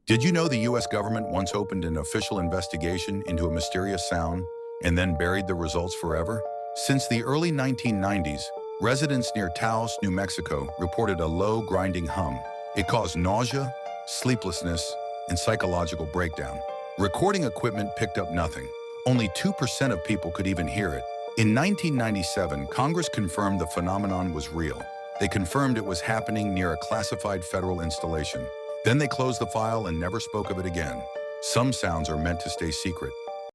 Did you know the US government once opened an official investigation into a mysterious sound and then buried the results forever? Since the early 1990s, residents near Taos, New Mexico reported a low grinding hum. It caused nausea, sleeplessness, and psychological breakdown. Recording equipment picked up nothing. Only 2% of people could even hear it. In 1997, Congress confirmed the phenomenon was real. They confirmed it was happening near a classified federal installation. Then they closed the file and never spoke of it again. Some sounds are meant to stay secret.